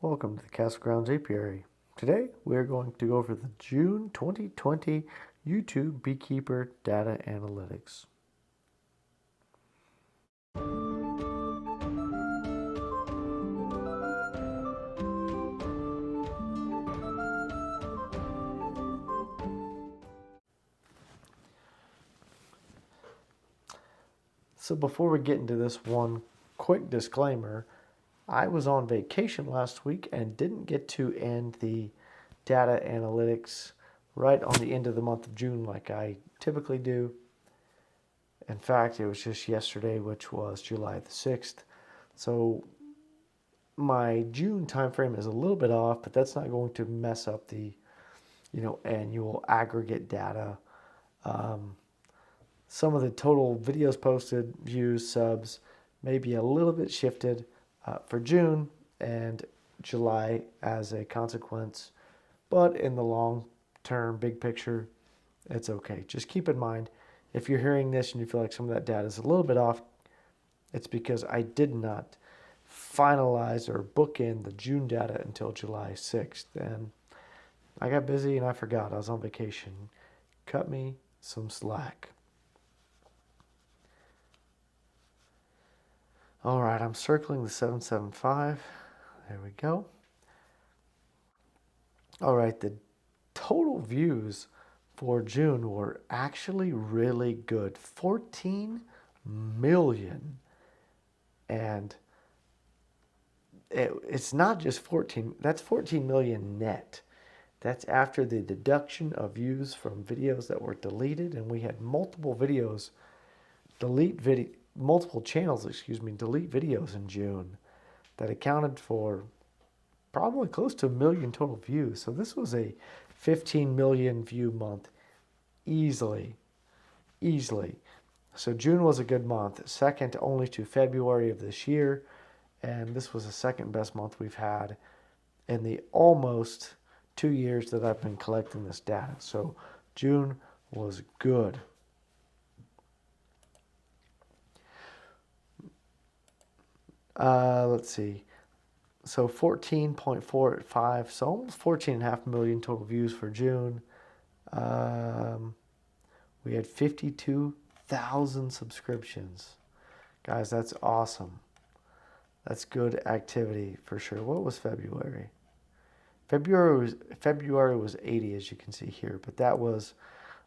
Welcome to the Castle Grounds Apiary. Today we are going to go over the June 2020 YouTube Beekeeper Data Analytics. So before we get into this, one quick disclaimer. I was on vacation last week and didn't get to end the data analytics right on the end of the month of June like I typically do. In fact, it was just yesterday, which was July the 6th. So my June timeframe is a little bit off, but that's not going to mess up the annual aggregate data. Some of the total videos posted, views, subs may be a little bit shifted for June and July as a consequence, but in the long term, big picture, it's okay. Just keep in mind, if you're hearing this and you feel like some of that data is a little bit off, it's because I did not finalize or book in the June data until July 6th. And I got busy and I forgot. I was on vacation. Cut me some slack. All right, I'm circling the 775. There we go. All right, the total views for June were actually really good. 14 million. And it's not just 14, that's 14 million net. That's after the deduction of views from videos that were deleted, and we had multiple videos multiple channels, delete videos in June that accounted for probably close to 1 million total views. So this was a 15 million view month easily. So June was a good month, second only to February of this year, and this was the second best month we've had in the almost 2 years that I've been collecting this data. So June was good. Let's see. So 14.45, so almost 14.5 million total views for June. We had 52,000 subscriptions. Guys, that's awesome. That's good activity for sure. What was February? February was 80, as you can see here, but that was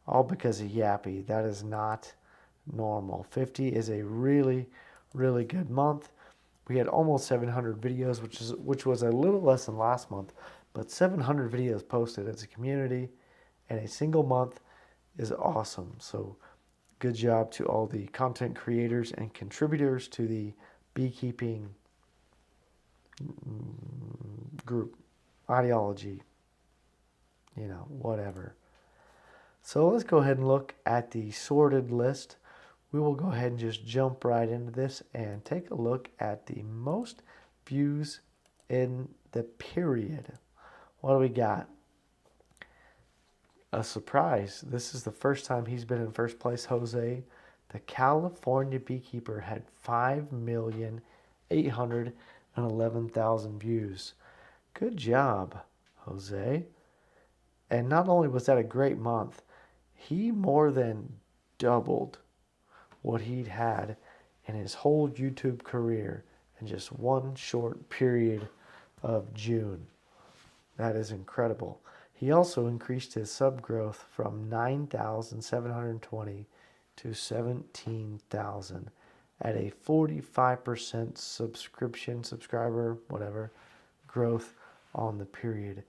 all because of Yappy. That is not normal. 50 is a really, really good month. We had almost 700 videos, which was a little less than last month, but 700 videos posted as a community in a single month is awesome. So good job to all the content creators and contributors to the beekeeping group, ideology, whatever. So let's go ahead and look at the sorted list. We will go ahead and just jump right into this and take a look at the most views in the period. What do we got? A surprise. This is the first time he's been in first place. Jose The California Beekeeper had 5,811,000 views. Good job, Jose. And not only was that a great month, he more than doubled what he'd had in his whole YouTube career in just one short period of June. That is incredible. He also increased his sub growth from 9,720 to 17,000 at a 45% subscriber, growth on the period.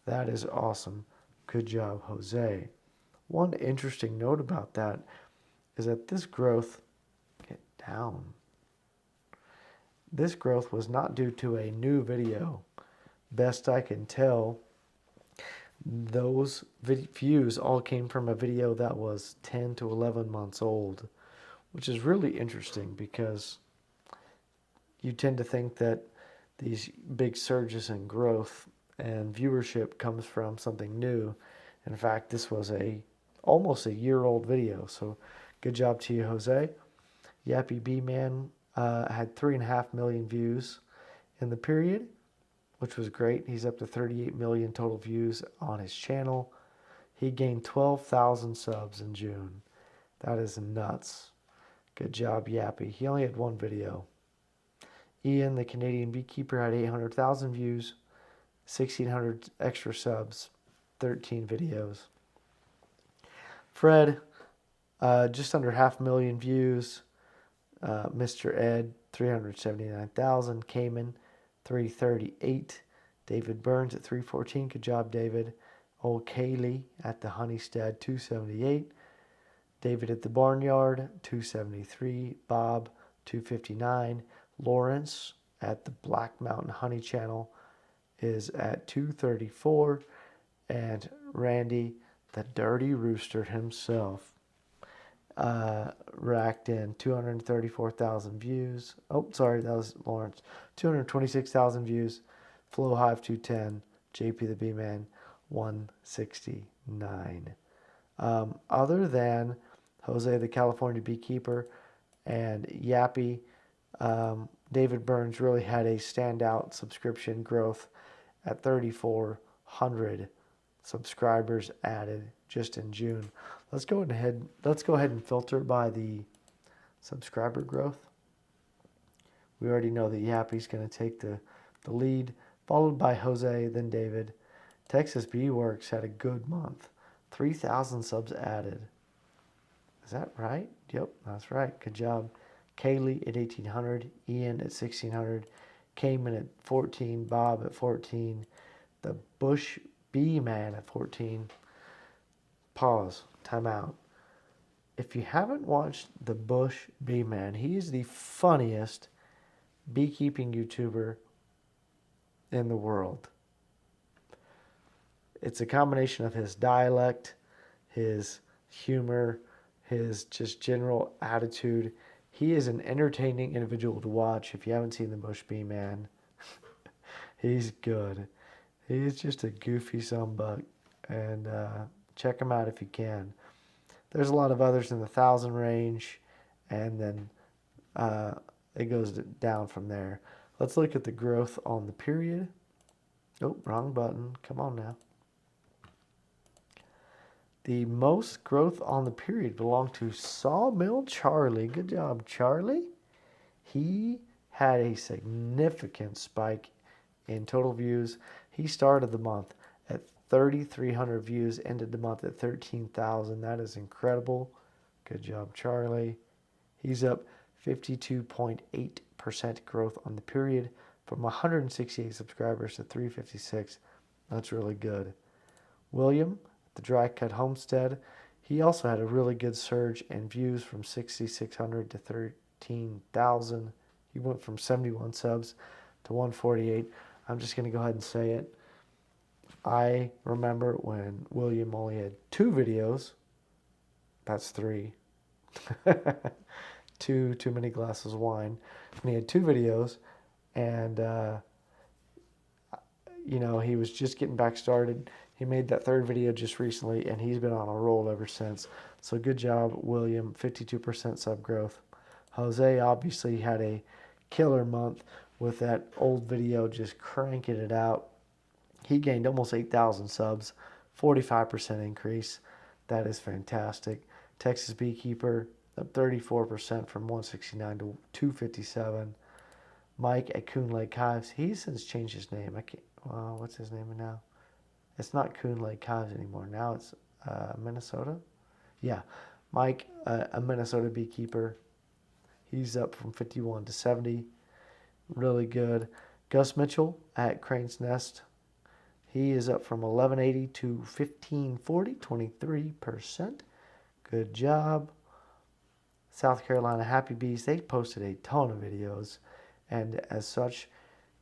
That is awesome. Good job, Jose. One interesting note about that is that this growth was not due to a new video. Best I can tell, those views all came from a video that was 10 to 11 months old, which is really interesting because you tend to think that these big surges in growth and viewership comes from something new. In fact, this was almost a year-old video, so good job to you, Jose. Yappy Bee Man had 3.5 million views in the period. which was great. He's up to 38 million total views on his channel. He gained 12,000 subs in June. That is nuts. Good job, Yappy. He only had one video. Ian, the Canadian beekeeper, had 800,000 views, 1,600 extra subs, 13 videos. Fred, just under 500,000 views. Mr. Ed, 379,000. Cayman, 338. David Burns at 314. Good job, David. Old Kaylee at the Honeystead, 278. David at the Barnyard, 273. Bob, 259. Lawrence at the Black Mountain Honey Channel is at 234. And Randy, the Dirty Rooster himself, racked in 234,000 views. Oh, sorry, that was Lawrence. 226,000 views. Flow Hive 210. JP the B-Man 169. Other than Jose the California Beekeeper and Yappy, David Burns really had a standout subscription growth at 3,400 subscribers added just in June. Let's go ahead and filter by the subscriber growth. We already know that Yappy's going to take the lead, followed by Jose, then David. Texas Bee Works had a good month. 3,000 subs added. Is that right? Yep, that's right. Good job. Kaylee at 1,800, Ian at 1,600, Cayman at 14, Bob at 14, the Bush Bee Man at 14. Pause. Time out. If you haven't watched the Bush Bee Man, he is the funniest beekeeping YouTuber in the world. It's a combination of his dialect, his humor, his just general attitude. He is an entertaining individual to watch. If you haven't seen the Bush Bee Man, he's good. He's just a goofy sunbuck, and check him out if you can. There's a lot of others in the 1,000 range, and then it goes down from there. Let's look at the growth on the period. Oh, wrong button. Come on now. The most growth on the period belonged to Sawmill Charlie. Good job, Charlie. He had a significant spike in total views. He started the month at 3,300 views, ended the month at 13,000. That is incredible. Good job, Charlie. He's up 52.8% growth on the period from 168 subscribers to 356. That's really good. William, the Dry Cut Homestead, he also had a really good surge in views from 6,600 to 13,000. He went from 71 subs to 148. I'm just going to go ahead and say it. I remember when William only had 2 videos. That's 3. Too many glasses of wine. And he had 2 videos, and he was just getting back started. He made that 3rd video just recently, and he's been on a roll ever since. So good job, William. 52% sub growth. Jose obviously had a killer month with that old video just cranking it out. He gained almost 8,000 subs, 45% increase. That is fantastic. Texas Beekeeper up 34% from 169 to 257. Mike at Coon Lake Hives, he's since changed his name. What's his name now? It's not Coon Lake Hives anymore. Now it's Minnesota. Yeah, Mike, a Minnesota beekeeper. He's up from 51 to 70. Really good. Gus Mitchell at Crane's Nest. He is up from 1180 to 1540, 23%. Good job. South Carolina Happy Bees, they posted a ton of videos, and as such,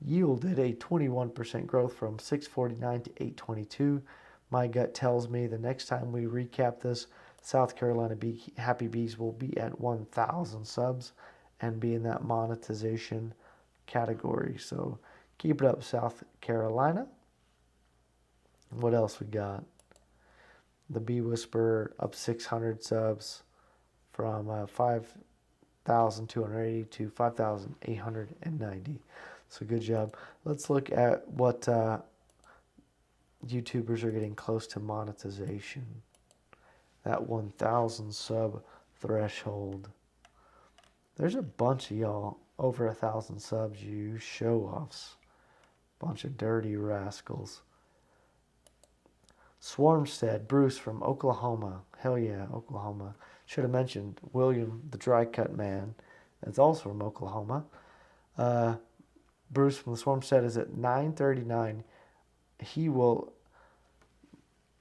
yielded a 21% growth from 649 to 822. My gut tells me the next time we recap this, South Carolina Happy Bees will be at 1,000 subs and be in that monetization category. So keep it up, South Carolina. What else we got? The Bee Whisperer up 600 subs from 5,280 to 5,890. So good job. Let's look at what YouTubers are getting close to monetization. That 1,000 sub threshold. There's a bunch of y'all over 1,000 subs. You show offs. Bunch of dirty rascals. Swarmstead, Bruce from Oklahoma. Hell yeah, Oklahoma. Should have mentioned William, the dry cut man. That's also from Oklahoma. Bruce from the Swarmstead is at 939. He will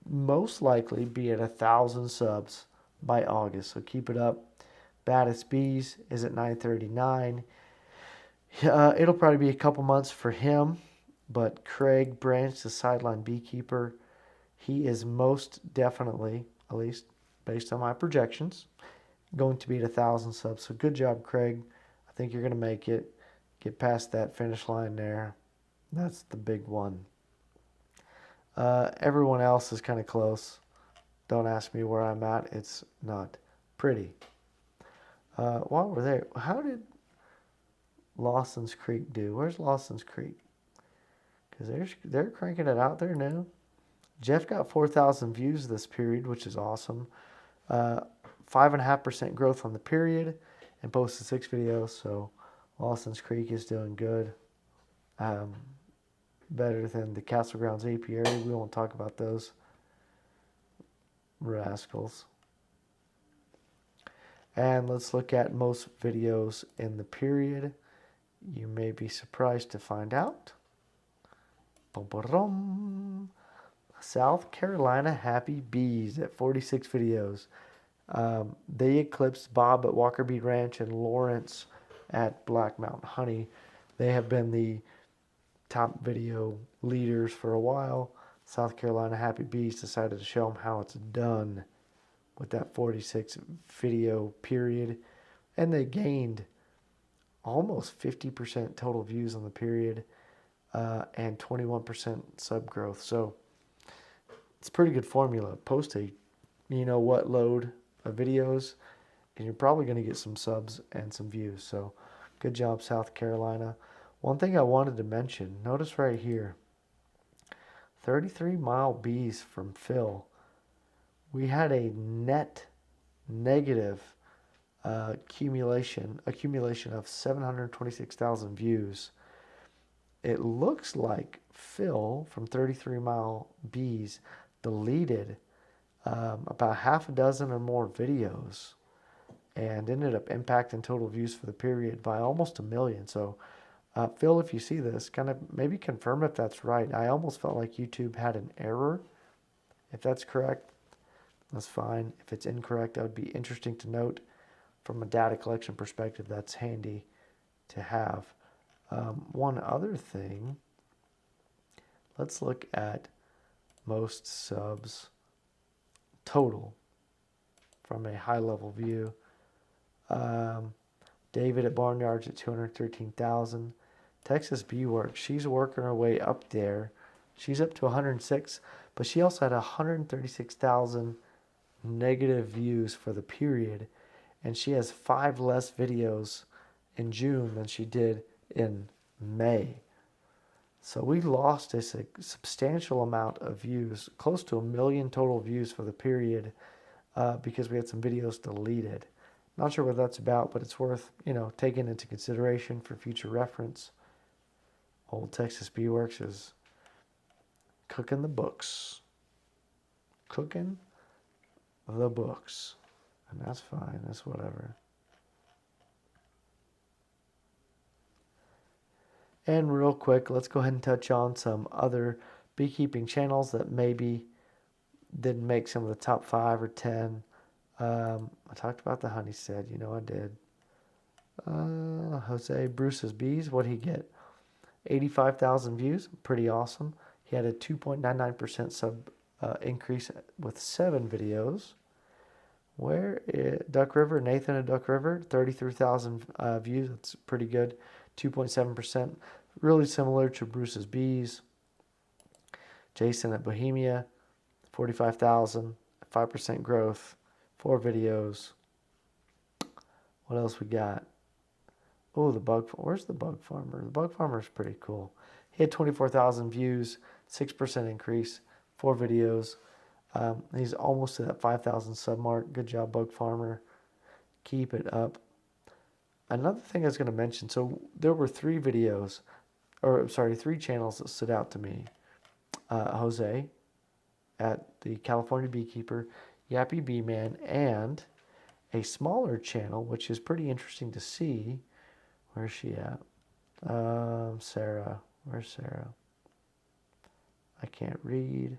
most likely be at 1,000 subs by August. So keep it up. Baddest Bees is at 939. It'll probably be a couple months for him. But Craig Branch, the sideline beekeeper, he is most definitely, at least based on my projections, going to be at 1,000 subs. So good job, Craig. I think you're going to make it. Get past that finish line there. That's the big one. Everyone else is kind of close. Don't ask me where I'm at. It's not pretty. While we're there, how did Lawson's Creek do? Where's Lawson's Creek? Because they're cranking it out there now. Jeff got 4,000 views this period, which is awesome. 5.5% growth on the period, and posted 6 videos. So Lawson's Creek is doing good. Better than the Castle Grounds apiary. We won't talk about those rascals. And let's look at most videos in the period. You may be surprised to find out. Bum-ba-dum. South Carolina Happy Bees at 46 videos. They eclipsed Bob at Walker Bead Ranch and Lawrence at Black Mountain Honey. They have been the top video leaders for a while. South Carolina Happy Bees decided to show them how it's done with that 46 video period. And they gained almost 50% total views on the period and 21% sub growth. So it's a pretty good formula. Post a you-know-what load of videos, and you're probably going to get some subs and some views. So good job, South Carolina. One thing I wanted to mention, notice right here, 33 Mile Bees from Phil. We had a net negative accumulation of 726,000 views. It looks like Phil from 33 Mile Bees deleted about half a dozen or more videos and ended up impacting total views for the period by almost 1 million. So Phil, if you see this, kind of maybe confirm if that's right. I almost felt like YouTube had an error. If that's correct, that's fine. If it's incorrect, that would be interesting to note. From a data collection perspective, that's handy to have. One other thing, let's look at most subs total from a high-level view. David at Barnyards at 213,000. Texas Bee Works, she's working her way up there. She's up to 106, but she also had 136,000 negative views for the period, and she has 5 less videos in June than she did in May. So we lost a substantial amount of views, close to 1 million total views for the period, because we had some videos deleted. Not sure what that's about, but it's worth taking into consideration for future reference. Old Texas Bee Works is cooking the books. Cooking the books. And that's fine. That's whatever. And real quick, let's go ahead and touch on some other beekeeping channels that maybe didn't make some of the top 5 or 10. I talked about the Honeystead. I did. Jose Bruce's Bees. What'd he get? 85,000 views. Pretty awesome. He had a 2.99% sub increase with 7 videos. Where is Duck River? Nathan at Duck River, 33,000 views. That's pretty good. 2.7%. Really similar to Bruce's Bees. Jason at Bohemia, 45,000. 5% growth. 4 videos. What else we got? Oh, where's the bug farmer? The bug farmer is pretty cool. He had 24,000 views, 6% increase, 4 videos. He's almost to that 5,000 sub mark. Good job, bug farmer. Keep it up. Another thing I was going to mention, so there were 3 videos, or sorry, 3 channels that stood out to me. Jose at the California Beekeeper, Yappy Bee Man, and a smaller channel, which is pretty interesting to see. Where's she at? Sarah. Where's Sarah? I can't read.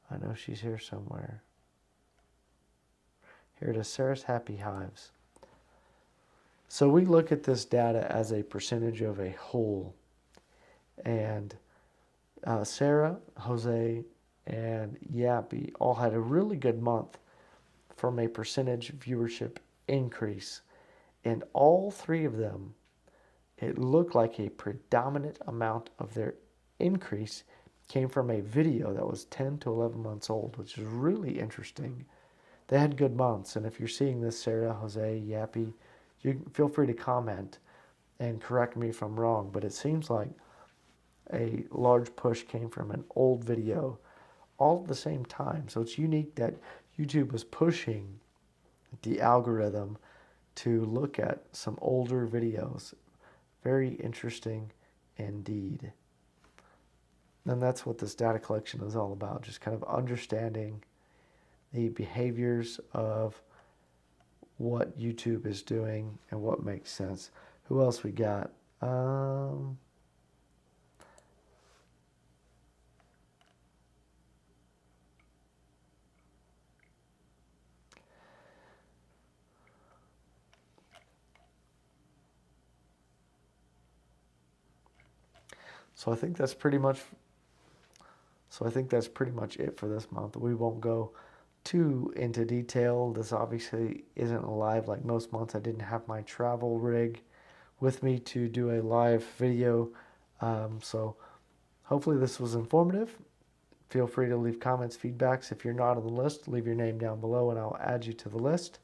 I know she's here somewhere. Here it is, Sarah's Happy Hives. So we look at this data as a percentage of a whole. And Sarah, Jose, and Yappy all had a really good month from a percentage viewership increase. And all 3 of them, it looked like a predominant amount of their increase came from a video that was 10 to 11 months old, which is really interesting. They had good months, and if you're seeing this, Sarah, Jose, Yappy, you feel free to comment and correct me if I'm wrong, but it seems like a large push came from an old video all at the same time. So it's unique that YouTube was pushing the algorithm to look at some older videos. Very interesting indeed. And that's what this data collection is all about, just kind of understanding the behaviors of what YouTube is doing and what makes sense. Who else we got? So I think that's pretty much it for this month. We won't go too into detail. This obviously isn't live like most months. I didn't have my travel rig with me to do a live video. So hopefully this was informative. Feel free to leave comments, feedbacks. If you're not on the list, leave your name down below and I'll add you to the list.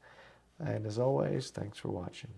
And as always, thanks for watching.